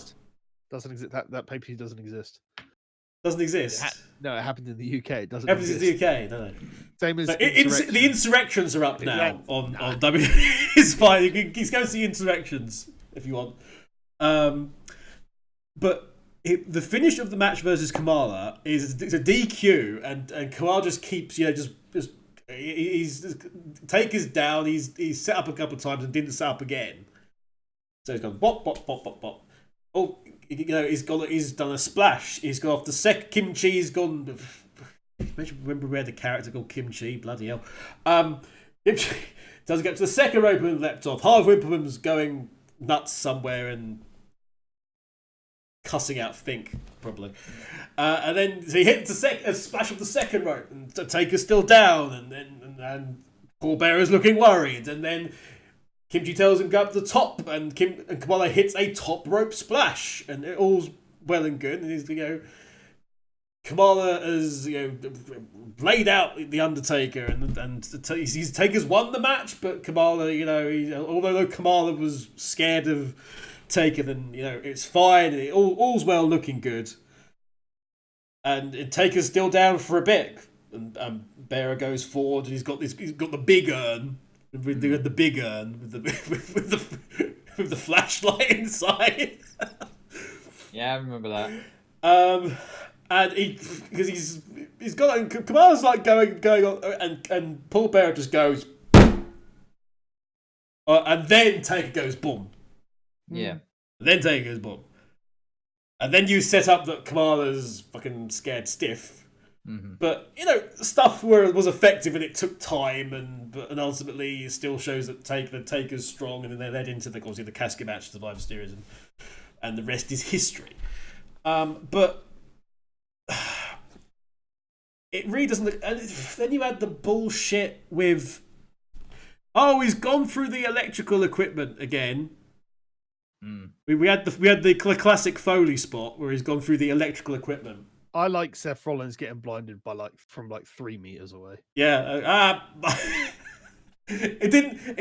Speaker 1: Doesn't exist. That pay-per-view doesn't exist.
Speaker 2: Doesn't exist.
Speaker 1: No, it happened in the UK. It doesn't
Speaker 2: happens
Speaker 1: exist.
Speaker 2: in the UK. No.
Speaker 1: Same as
Speaker 2: the insurrections are up now on WWE. It's fine. You can go see Insurrections if you want. But the finish of the match versus Kamala is a DQ, and Kamala just keeps he's Taker's down. He's set up a couple of times and didn't set up again. So he's gone bop bop bop bop bop. Oh, he's done a splash. He's gone off the Kimchi's gone. Remember we had the character called Kimchi? Bloody hell. Kimchi doesn't get to the second rope and leapt off. Half Wimpleman's going nuts somewhere and cussing out Fink, probably. And then he hits a splash of the second rope, and Taker's still down, and Paul Bearer's looking worried, and then Kimchi tells him go up to the top, and Kamala hits a top rope splash, and it all's well and good, and he's Kamala has laid out the Undertaker, and Taker's won the match, but Kamala, although Kamala was scared of Taker, then it's fine. All's well, looking good, and Taker's still down for a bit, and Bearer goes forward, and he's got the big urn. With the big urn with the flashlight inside.
Speaker 3: Yeah, I remember that.
Speaker 2: And he's got Kamala's like going on, and Paul Bearer just goes And then Taker goes boom.
Speaker 3: Yeah.
Speaker 2: And then Taker goes boom. And then you set up that Kamala's fucking scared stiff.
Speaker 3: Mm-hmm.
Speaker 2: But, stuff where it was effective and it took time, and ultimately it still shows that Taker's strong, and then they led into the casket match, Survivor Series, and the rest is history. But it really doesn't look... And then you had the bullshit with... Oh, he's gone through the electrical equipment again. We had the classic Foley spot where he's gone through the electrical equipment.
Speaker 1: I like Seth Rollins getting blinded from 3 meters away.
Speaker 2: Yeah, it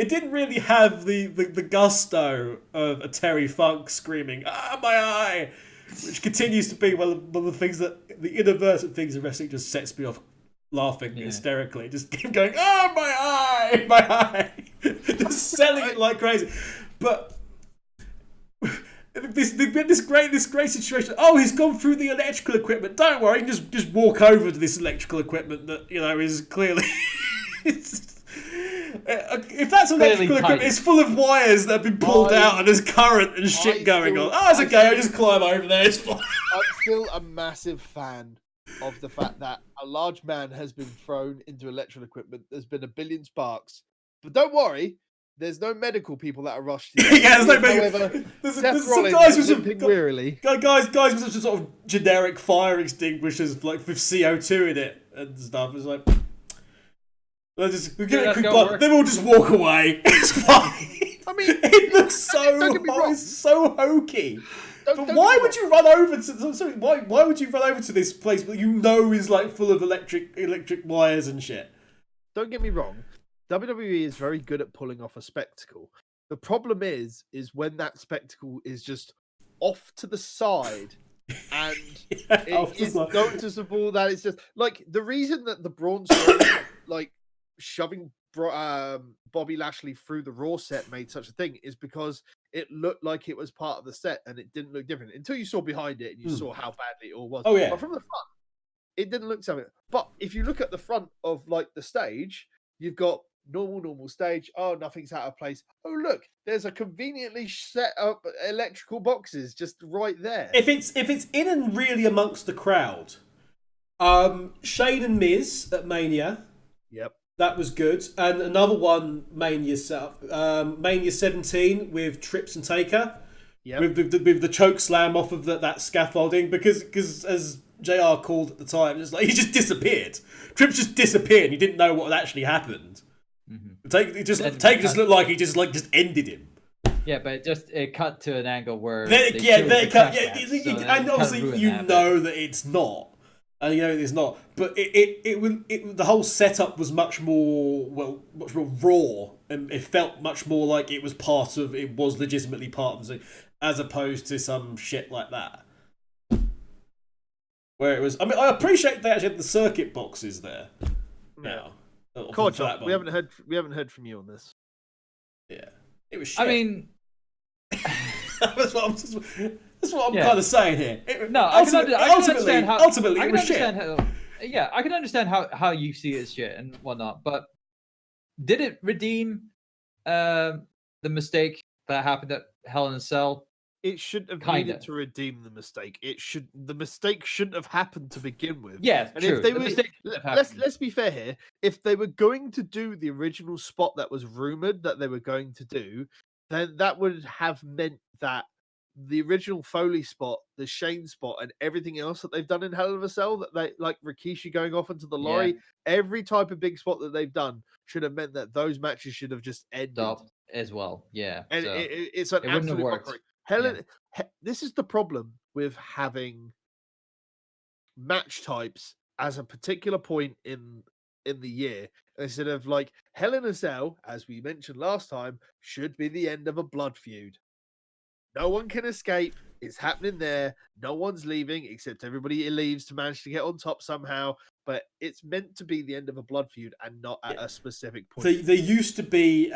Speaker 2: didn't really have the gusto of a Terry Funk screaming my eye, which continues to be one of the things that the inadvertent things in wrestling just sets me off laughing hysterically. Just keep going my eye, just selling it like crazy, but. This great situation. Oh, he's gone through the electrical equipment. Don't worry, just walk over to this electrical equipment that is clearly. If that's electrical equipment, it's full of wires that have been pulled out and there's current and shit going on. Oh, it's okay. I'll just climb over there. It's fine.
Speaker 1: I'm still a massive fan of the fact that a large man has been thrown into electrical equipment. There's been a billion sparks, but don't worry. There's no medical people that are rushed.
Speaker 2: Yeah, there's no medical.
Speaker 1: However,
Speaker 2: there's
Speaker 1: some
Speaker 2: guys with some
Speaker 1: wearily.
Speaker 2: Guys with some sort of generic fire extinguishers, like with CO2 in it and stuff. It's like, then we'll just walk away. It's fine. I mean, it looks so hokey. But why would you run over to? Sorry, why would you run over to this place that is like full of electric wires and shit?
Speaker 1: Don't get me wrong. WWE is very good at pulling off a spectacle. The problem is when that spectacle is just off to the side and it is noticeable that it's just like the reason that the Braun Strowman like shoving Bobby Lashley through the Raw set made such a thing is because it looked like it was part of the set and it didn't look different until you saw behind it and you saw how badly it all was.
Speaker 2: Oh yeah.
Speaker 1: But from the front, it didn't look something. But if you look at the front of like the stage, you've got normal stage. Oh, nothing's out of place. Oh, look, there's a conveniently set up electrical boxes just right there.
Speaker 2: If it's in and really amongst the crowd, Shane and Miz at Mania.
Speaker 1: Yep,
Speaker 2: that was good. And another one Mania set up, Mania 17 with Trips and Taker.
Speaker 1: Yeah,
Speaker 2: with the choke slam off of that scaffolding because as JR called at the time, it's like he just disappeared. Trips just disappeared. And he didn't know what had actually happened.
Speaker 3: Mm-hmm.
Speaker 2: Taker just looked like he just ended him.
Speaker 3: Yeah, but it cut to an angle where
Speaker 2: and obviously that it's not, and it's not. But the whole setup was much more raw, and it felt much more like it was legitimately part of the thing, as opposed to some shit like that. Where it was, I mean, I appreciate they actually had the circuit boxes there. Now.
Speaker 1: John, we haven't heard from you on this.
Speaker 2: Yeah, it was shit.
Speaker 3: I mean,
Speaker 2: that's what I'm kind of saying here.
Speaker 3: Ultimately,
Speaker 2: it was shit.
Speaker 3: I can understand how you see it as shit and whatnot, but did it redeem the mistake that happened at Hell in a Cell?
Speaker 1: It shouldn't have needed to redeem the mistake. The mistake shouldn't have happened to begin with.
Speaker 3: Yeah,
Speaker 1: and
Speaker 3: true.
Speaker 1: If they let's be fair here. If they were going to do the original spot that was rumored that they were going to do, then that would have meant that the original Foley spot, the Shane spot, and everything else that they've done in Hell in a Cell, that they like Rikishi going off into the lorry, every type of big spot that they've done should have meant that those matches should have just ended
Speaker 3: as well. Yeah,
Speaker 1: and
Speaker 3: so
Speaker 1: it's an absolute mockery. This is the problem with having match types as a particular point in the year, instead of like Hell in a Cell, as we mentioned last time, should be the end of a blood feud. No one can escape. It's happening there. No one's leaving except everybody leaves to manage to get on top somehow. But it's meant to be the end of a blood feud and not at a specific point.
Speaker 2: There used to be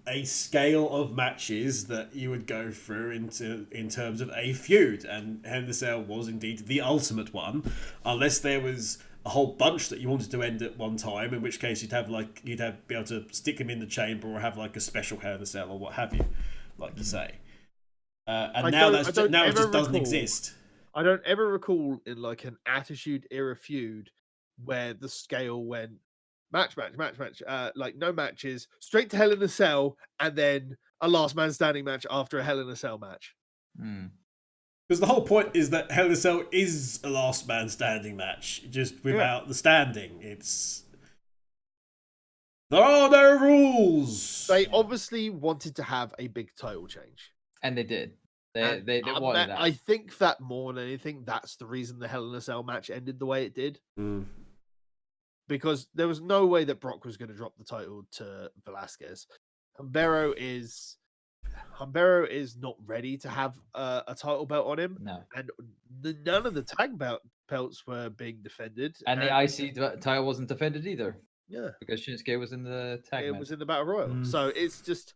Speaker 2: a scale of matches that you would go through in terms of a feud, and Hell in a Cell was indeed the ultimate one, unless there was a whole bunch that you wanted to end at one time, in which case you'd be able to stick them in the chamber or have like a special Hell in a Cell or what have you, like you say. And now it just doesn't exist.
Speaker 1: I don't ever recall in like an Attitude Era feud where the scale went match, like no matches, straight to Hell in a Cell, and then a last man standing match after a Hell in a Cell match.
Speaker 2: Because the whole point is that Hell in a Cell is a last man standing match, just without the standing. There are no rules.
Speaker 1: They obviously wanted to have a big title change.
Speaker 3: And they did. They wanted that.
Speaker 1: I think that more than anything, that's the reason the Hell in a Cell match ended the way it did. Because there was no way that Brock was going to drop the title to Velasquez. Humberto is not ready to have a title belt on him.
Speaker 3: No.
Speaker 1: And none of the tag belts were being defended.
Speaker 3: And the IC title wasn't defended either.
Speaker 1: Yeah.
Speaker 3: Because Shinsuke was in the tag match.
Speaker 1: It was in the Battle Royal. So it's just,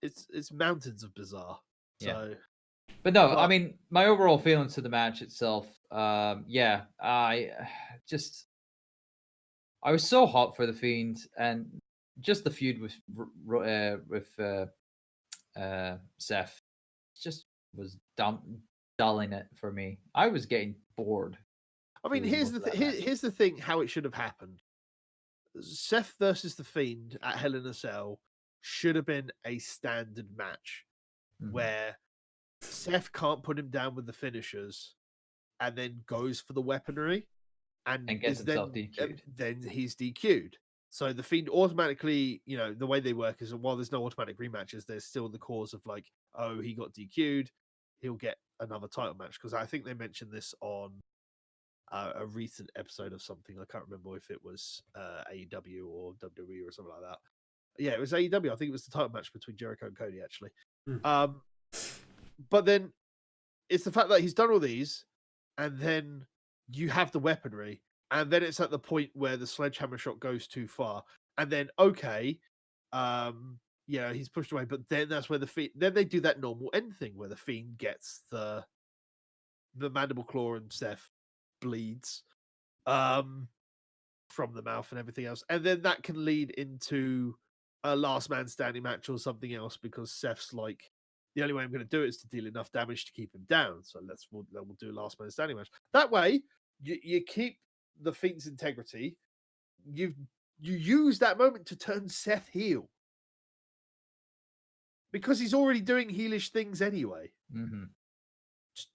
Speaker 1: it's mountains of bizarre. So...
Speaker 3: But no, I mean, my overall feelings to the match itself, I was so hot for the Fiend, and just the feud with Seth just was dulling it for me. I was getting bored.
Speaker 1: I mean, here's the thing: how it should have happened. Seth versus the Fiend at Hell in a Cell should have been a standard match where Seth can't put him down with the finishers and then goes for the weaponry and gets himself DQ'd. Then he's DQ'd. So the Fiend automatically, the way they work is while there's no automatic rematches, there's still the cause of like, oh, he got DQ'd, he'll get another title match. Because I think they mentioned this on a recent episode of something. I can't remember if it was AEW or WWE or something like that. Yeah, it was AEW. I think it was the title match between Jericho and Cody, actually. But then it's the fact that he's done all these, and then you have the weaponry, and then it's at the point where the sledgehammer shot goes too far, and then he's pushed away, but then that's where then they do that normal end thing where the Fiend gets the mandible claw and Seth bleeds from the mouth and everything else, and then that can lead into a last man standing match or something else because Seth's like, the only way I'm going to do it is to deal enough damage to keep him down. So we'll do a last man standing match. That way, you keep the Fiend's integrity. You use that moment to turn Seth heel because he's already doing heelish things anyway. Just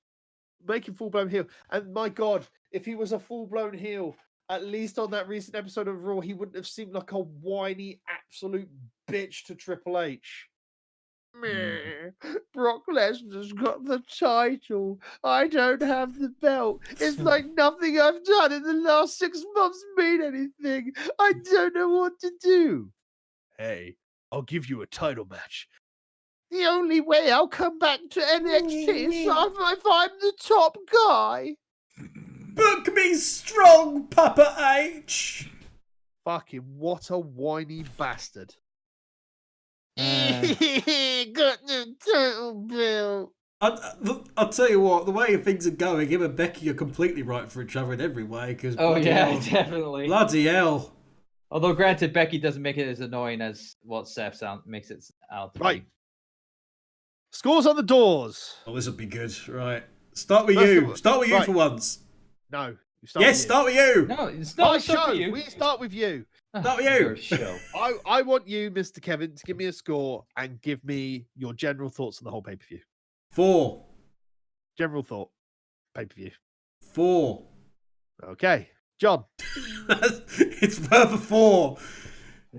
Speaker 1: make him full blown heel. And my God, if he was a full blown heel, at least on that recent episode of Raw, he wouldn't have seemed like a whiny absolute bitch to Triple H. Brock Lesnar's got the title. I don't have the belt. It's like nothing I've done in the last 6 months mean anything. I don't know what to do. Hey, I'll give you a title match. The only way I'll come back to NXT is if I'm the top guy.
Speaker 2: Book me strong, Papa H.
Speaker 1: Fucking what a whiny bastard. Got the title belt.
Speaker 2: I'll tell you what, the way things are going, him and Becky are completely right for each other in every way. Cause
Speaker 3: definitely.
Speaker 2: Bloody hell.
Speaker 3: Although, granted, Becky doesn't make it as annoying as what Seth makes it out to be.
Speaker 1: Scores on the doors.
Speaker 2: Oh, this will be good. Right. Start with you. Start with you for once.
Speaker 1: No.
Speaker 2: Start with you.
Speaker 3: No, it's not
Speaker 1: my show. We start with you.
Speaker 2: Start with you.
Speaker 3: Your show.
Speaker 1: I want you, Mr. Kevin, to give me a score and give me your general thoughts on the whole pay-per-view.
Speaker 2: 4.
Speaker 1: General thought. Pay-per-view.
Speaker 2: 4.
Speaker 1: Okay. John.
Speaker 2: It's worth a 4.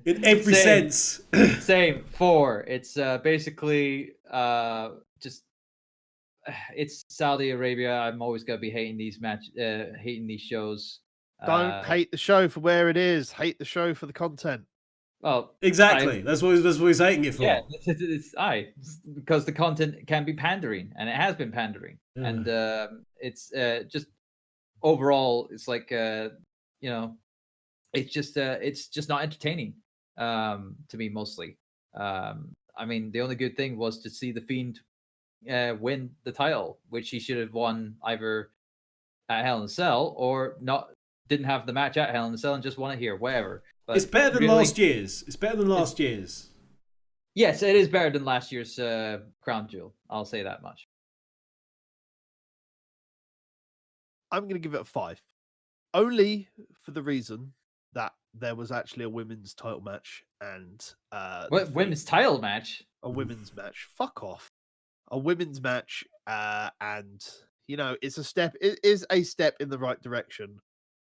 Speaker 2: In every sense.
Speaker 3: Same. 4. It's basically just it's Saudi Arabia. I'm always gonna be hating these hating these shows.
Speaker 1: Don't hate the show for where it is. Hate the show for the content.
Speaker 3: Well,
Speaker 2: exactly. That's what he's hating it for.
Speaker 3: Yeah, because the content can be pandering, and it has been pandering, and it's just overall, it's like it's just not entertaining to me mostly. I mean, the only good thing was to see the Fiend win the title, which he should have won either at Hell in a Cell or not didn't have the match at Hell in a Cell and just won it here, whatever. But
Speaker 2: it's better than last year's. It's better than last year's.
Speaker 3: Yes, it is better than last year's Crown Jewel. I'll say that much.
Speaker 1: I'm going to give it a 5. Only for the reason that there was actually a women's title match and
Speaker 3: what women's title match?
Speaker 1: A women's match. Fuck off. A women's match, and you know, it's a step. It is a step in the right direction,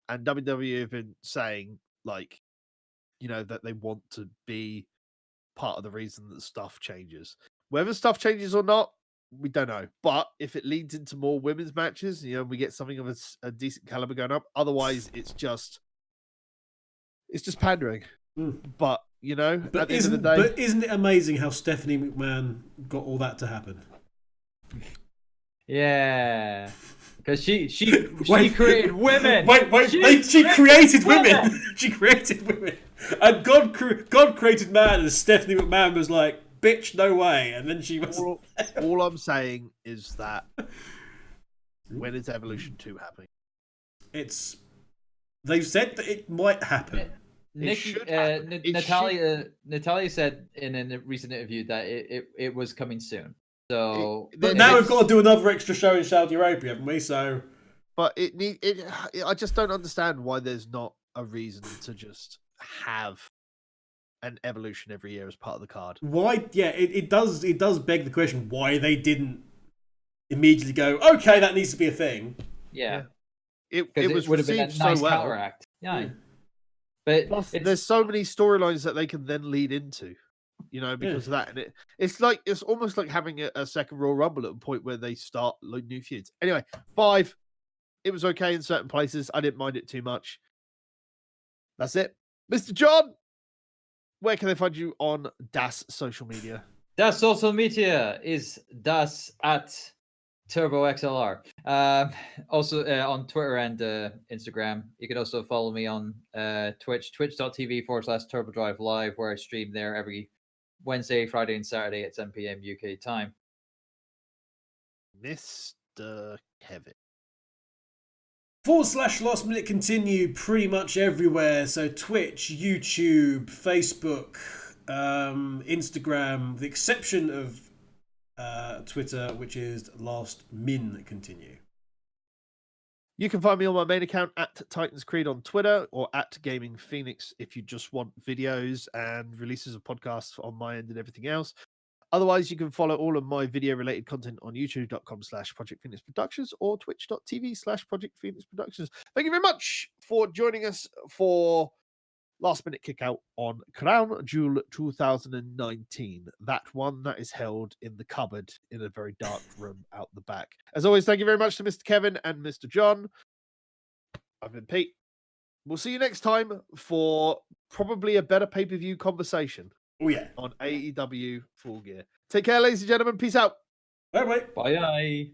Speaker 1: and WWE have been saying, like, you know, that they want to be part of the reason that stuff changes. Whether stuff changes or not, we don't know. But if it leads into more women's matches, you know, we get something of a decent caliber going up. Otherwise, it's just pandering. But you know,
Speaker 2: but
Speaker 1: at the end of the day,
Speaker 2: but isn't it amazing how Stephanie McMahon got all that to happen?
Speaker 3: Yeah, because she created women.
Speaker 2: She created women. She created women, and God created man, and Stephanie McMahon was like, "Bitch, no way!" And then she was.
Speaker 1: All I'm saying is that when is Evolution 2 happening?
Speaker 2: They've said that it might happen.
Speaker 3: Natalia said in a recent interview that it was coming soon. So,
Speaker 2: but now we've got to do another extra show in Saudi Arabia, haven't we? So,
Speaker 1: but I just don't understand why there's not a reason to just have an Evolution every year as part of the card.
Speaker 2: Why? Yeah, it does beg the question why they didn't immediately go, okay, that needs to be a thing.
Speaker 3: Yeah,
Speaker 1: it would have been a nice
Speaker 3: counteract. Yeah. But
Speaker 1: plus, there's so many storylines that they can then lead into, you know, because of that. And it's almost like having a second Royal Rumble at a point where they start like new feuds. Anyway, 5. It was okay in certain places. I didn't mind it too much. That's it. Mr. John, where can they find you on Das social media?
Speaker 3: Das social media is Das at Turbo XLR. Also on Twitter and Instagram. You can also follow me on Twitch, twitch.tv/TurboDrive Live, where I stream there every Wednesday, Friday, and Saturday at 10 p.m. UK time.
Speaker 1: Mr. Kevin.
Speaker 2: /Last Minute continue pretty much everywhere. So Twitch, YouTube, Facebook, Instagram, the exception of Twitter, which is Last Min continue.
Speaker 1: You can find me on my main account at Titans Creed on Twitter, or at Gaming Phoenix if you just want videos and releases of podcasts on my end and everything else. Otherwise, you can follow all of my video-related content on youtube.com/Project Phoenix Productions or twitch.tv/Project Phoenix Productions. Thank you very much for joining us for Last Minute Kickout on Crown Jewel 2019. That one that is held in the cupboard in a very dark room out the back. As always, thank you very much to Mr. Kevin and Mr. John. I've been Pete. We'll see you next time for probably a better pay-per-view conversation.
Speaker 2: Oh, yeah.
Speaker 1: On AEW Full Gear. Take care, ladies and gentlemen. Peace out.
Speaker 2: Bye-bye.
Speaker 3: Bye.